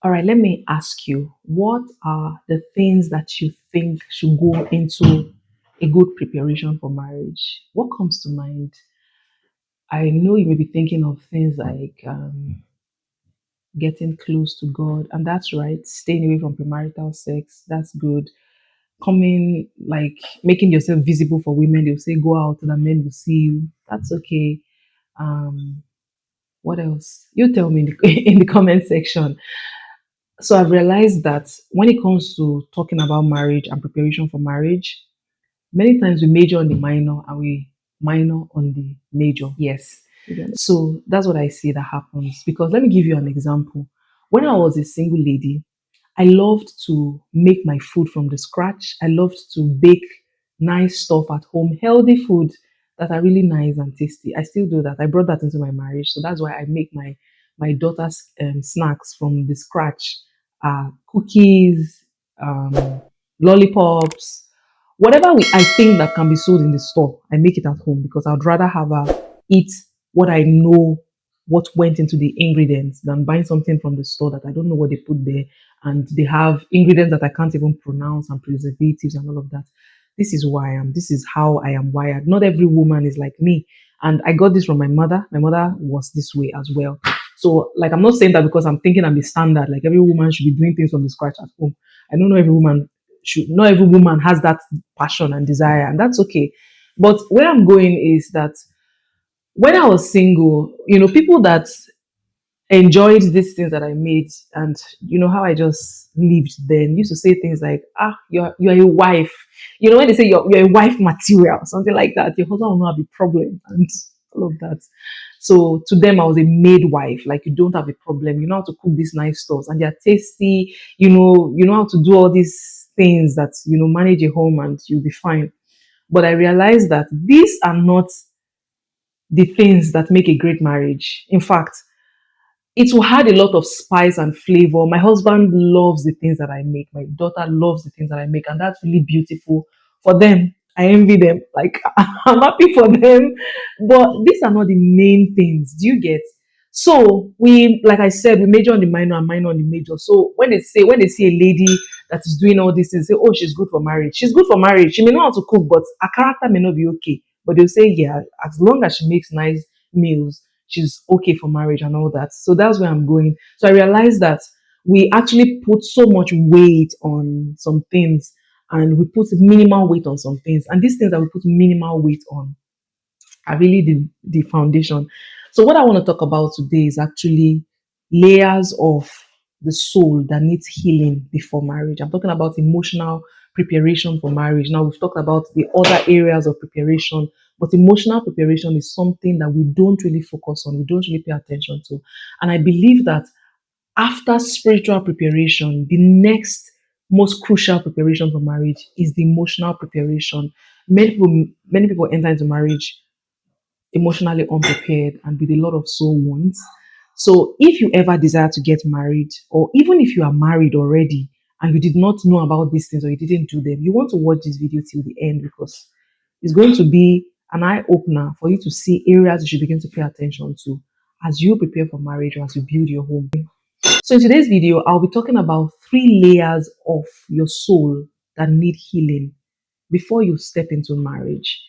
All right, let me ask you, what are the things that you think should go into a good preparation for marriage? What comes to mind? I know you may be thinking of things like getting close to God, and that's right. Staying away from premarital sex, that's good. Coming, like making yourself visible for women, they'll say go out so that men will see you. That's okay. Um, what else? You tell me in the, in the comment section. So I've realized that when it comes to talking about marriage and preparation for marriage, many times we major on the minor and we minor on the major. Yes. So that's what I see that happens. Because let me give you an example. When I was a single lady, I loved to make my food from the scratch. I loved to bake nice stuff at home, healthy food that are really nice and tasty. I still do that. I brought that into my marriage, so that's why I make my daughter's snacks from the scratch, cookies, lollipops, whatever I think that can be sold in the store. I make it at home because I'd rather have her eat what I know what went into the ingredients than buying something from the store that I don't know what they put there and they have ingredients that I can't even pronounce and preservatives and all of that. This is who I am. This is how I am wired. Not every woman is like me. And I got this from my mother. My mother was this way as well. So, like, I'm not saying that because I'm thinking I'm the standard. Like, every woman should be doing things from the scratch at home. I don't know every woman should. Not every woman has that passion and desire, and that's okay. But where I'm going is that when I was single, people that enjoyed these things that I made, and how I just lived then used to say things like, you're a wife. When they say you're a wife material, something like that, your husband will not have a problem and all of that. So to them, I was a maid wife. Like, you don't have a problem. You know how to cook these nice stuffs and they're tasty. You know how to do all these things that manage a home and you'll be fine. But I realized that these are not the things that make a great marriage. In fact, it will add a lot of spice and flavor. My husband loves the things that I make. My daughter loves the things that I make, and that's really beautiful for them. I envy them. Like, I'm happy for them, but these are not the main things. Do you get? So we, like I said, we major on the minor and minor on the major. So when they see a lady that is doing all these things, say, oh, she's good for marriage. She's good for marriage. She may know how to cook, but her character may not be okay. But they'll say, yeah, as long as she makes nice meals, she's okay for marriage and all that. So that's where I'm going. So I realized that we actually put so much weight on some things and we put minimal weight on some things. And these things that we put minimal weight on are really the foundation. So what I want to talk about today is actually layers of the soul that needs healing before marriage. I'm talking about emotional preparation for marriage. Now we've talked about the other areas of preparation, but emotional preparation is something that we don't really focus on, we don't really pay attention to. And I believe that after spiritual preparation, the next most crucial preparation for marriage is the emotional preparation. Many people enter into marriage emotionally unprepared and with a lot of soul wounds. So, if you ever desire to get married, or even if you are married already and you did not know about these things or you didn't do them, you want to watch this video till the end because it's going to be an eye opener for you to see areas you should begin to pay attention to as you prepare for marriage or as you build your home. So, in today's video, I'll be talking about 3 layers of your soul that need healing before you step into marriage.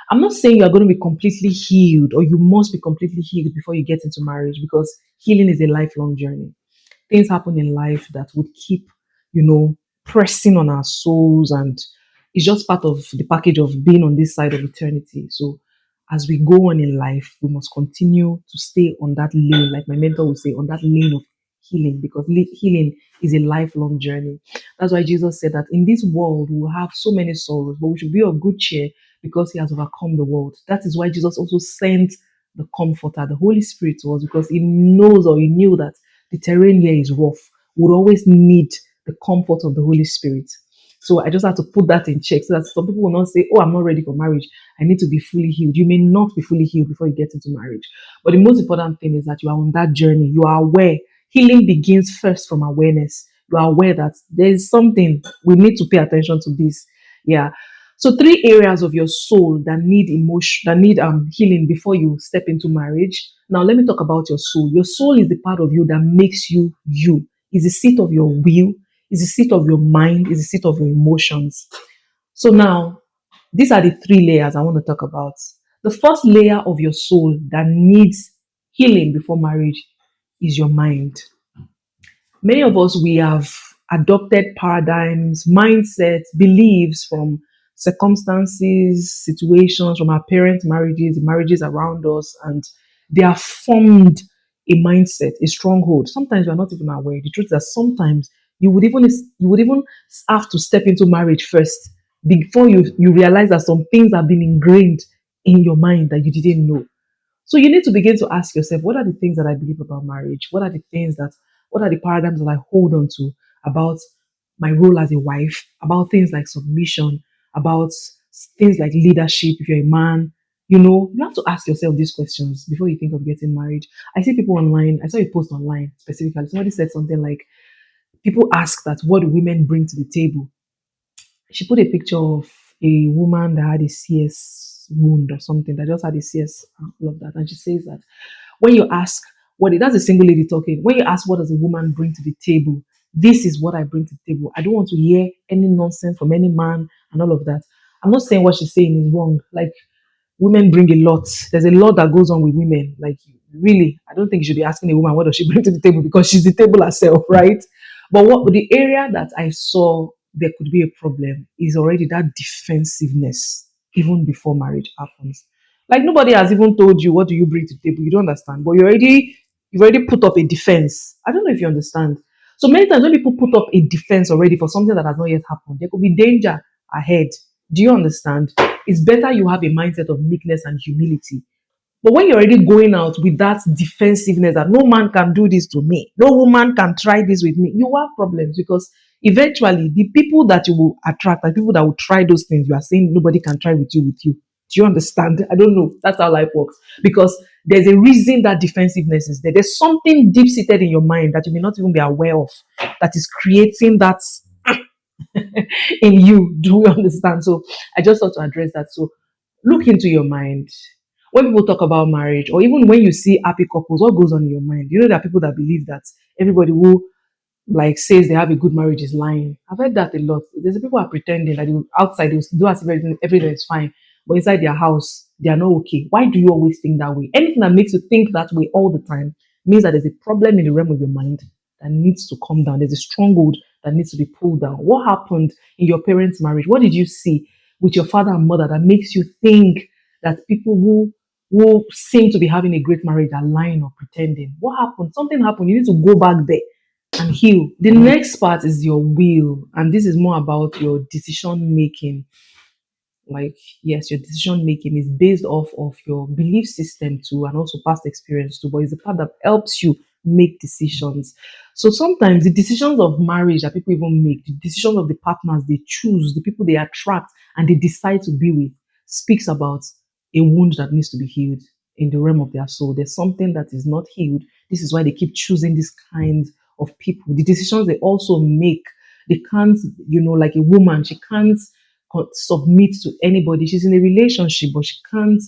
I'm not saying you are going to be completely healed or you must be completely healed before you get into marriage because healing is a lifelong journey. Things happen in life that would keep, pressing on our souls, and it's just part of the package of being on this side of eternity. So as we go on in life, we must continue to stay on that lane, like my mentor would say, on that lane of healing, because healing is a lifelong journey. That's why Jesus said that in this world we will have so many sorrows, but we should be of good cheer because he has overcome the world. That is why Jesus also sent the comforter, the Holy Spirit, to us, because he knows, or he knew that the terrain here is rough. We would always need the comfort of the Holy Spirit. So I just have to put that in check so that some people will not say, oh, I'm not ready for marriage. I need to be fully healed. You may not be fully healed before you get into marriage. But the most important thing is that you are on that journey. You are aware. Healing begins first from awareness. You are aware that there is something we need to pay attention to this. Yeah. So 3 areas of your soul that need healing before you step into marriage. Now let me talk about your soul. Your soul is the part of you that makes you you. It's the seat of your will, it's the seat of your mind, it's the seat of your emotions. So now, these are the three layers I want to talk about. The first layer of your soul that needs healing before marriage is your mind. Many of us, we have adopted paradigms, mindsets, beliefs from circumstances, situations, from our parents' marriages, the marriages around us, and they have formed a mindset, a stronghold. Sometimes we are not even aware. The truth is that sometimes you would even have to step into marriage first before you realize that some things have been ingrained in your mind that you didn't know. So you need to begin to ask yourself, what are the things that I believe about marriage? What are the paradigms that I hold on to about my role as a wife, about things like submission, about things like leadership, if you're a man? You have to ask yourself these questions before you think of getting married. I see people online, I saw a post online specifically. Somebody said something like, people ask that what do women bring to the table? She put a picture of a woman that had a CS wound or something, that just had a CS and all of that. And she says that when you ask that's a single lady talking. When you ask what does a woman bring to the table, this is what I bring to the table. I don't want to hear any nonsense from any man and all of that. I'm not saying what she's saying is wrong. Like, women bring a lot. There's a lot that goes on with women. Like, really, I don't think you should be asking a woman what does she bring to the table, because she's the table herself, right? But what the area that I saw there could be a problem is already that defensiveness, even before marriage happens. Like, nobody has even told you what do you bring to the table. You don't understand, but you've already put up a defense. I don't know if you understand. So many times when people put up a defense already for something that has not yet happened, there could be danger ahead. Do you understand? It's better you have a mindset of meekness and humility. But when you're already going out with that defensiveness that no man can do this to me, no woman can try this with me, you will have problems, because eventually the people that you will attract are people that will try those things you are saying nobody can try with you. Do you understand? I don't know. That's how life works. Because there's a reason that defensiveness is there. There's something deep seated in your mind that you may not even be aware of that is creating that in you. Do you understand? So I just thought to address that. So look into your mind. When people talk about marriage, or even when you see happy couples, what goes on in your mind? There are people that believe that everybody who like says they have a good marriage is lying. I've heard that a lot. There's people who are pretending that outside they will do as if everything is fine, but inside their house they are not okay. Why do you always think that way? Anything that makes you think that way all the time means that there's a problem in the realm of your mind that needs to come down. There's a stronghold that needs to be pulled down. What happened in your parents' marriage? What did you see with your father and mother that makes you think that people who seem to be having a great marriage are lying or pretending? What happened? Something happened. You need to go back there and heal. The next part is your will, and this is more about your decision making. Like, yes, your decision making is based off of your belief system too, and also past experience too, but it's the part that helps you make decisions. So sometimes the decisions of marriage that people even make, the decisions of the partners they choose, the people they attract and they decide to be with, speaks about a wound that needs to be healed in the realm of their soul. There's something that is not healed. This is why they keep choosing these kinds of people. The decisions they also make, they can't, like a woman, she can't submit to anybody. She's in a relationship, but she can't.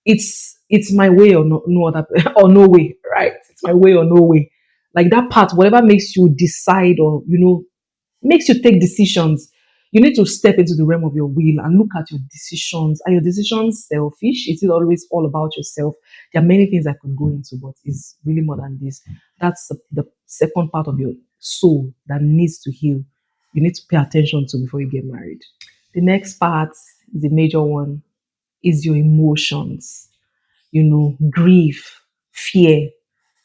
It's my way or no other or no way, right? It's my way or no way. Like that part, whatever makes you decide, or makes you take decisions. You need to step into the realm of your will and look at your decisions. Are your decisions selfish? Is it always all about yourself? There are many things I could go into, but it's really more than this. That's the second part of your soul that needs to heal. You need to pay attention to before you get married. The next part is a major one, is your emotions, grief, fear.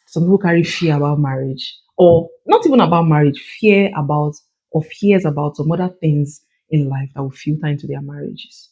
Some people carry fear about marriage, or not even about marriage, fears about some other things in life that will filter into their marriages.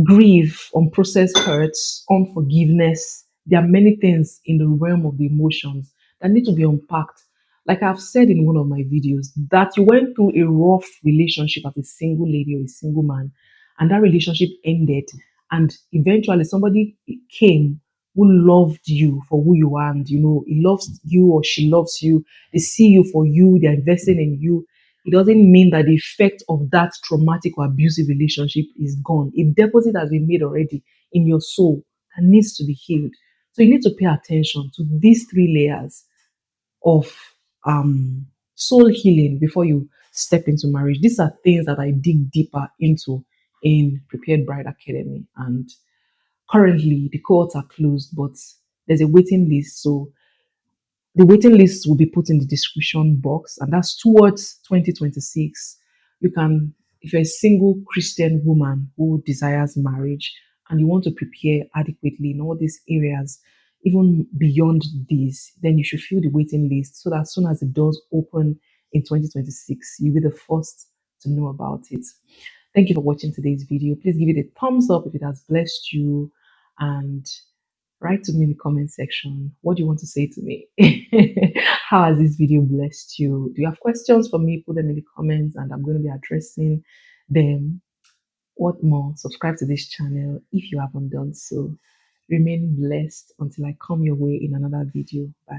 Grief, unprocessed hurts, unforgiveness. There are many things in the realm of the emotions that need to be unpacked. Like I've said in one of my videos, that you went through a rough relationship as a single lady or a single man, and that relationship ended, and eventually somebody came who loved you for who you are, and he loves you or she loves you, they see you for you, they're investing in you. It doesn't mean that the effect of that traumatic or abusive relationship is gone. A deposit has been made already in your soul that needs to be healed. So you need to pay attention to these three layers of soul healing before you step into marriage. These are things that I dig deeper into in Prepared Bride Academy. And currently, the cohorts are closed, but there's a waiting list. So the waiting list will be put in the description box, and that's towards 2026. You can, if you're a single Christian woman who desires marriage and you want to prepare adequately in all these areas, even beyond this, then you should fill the waiting list so that as soon as the doors open in 2026, you'll be the first to know about it. Thank you for watching today's video. Please give it a thumbs up if it has blessed you, and write to me in the comment section. What do you want to say to me? How has this video blessed you? Do you have questions for me? Put them in the comments and I'm going to be addressing them. What more? Subscribe to this channel if you haven't done so. Remain blessed until I come your way in another video. Bye.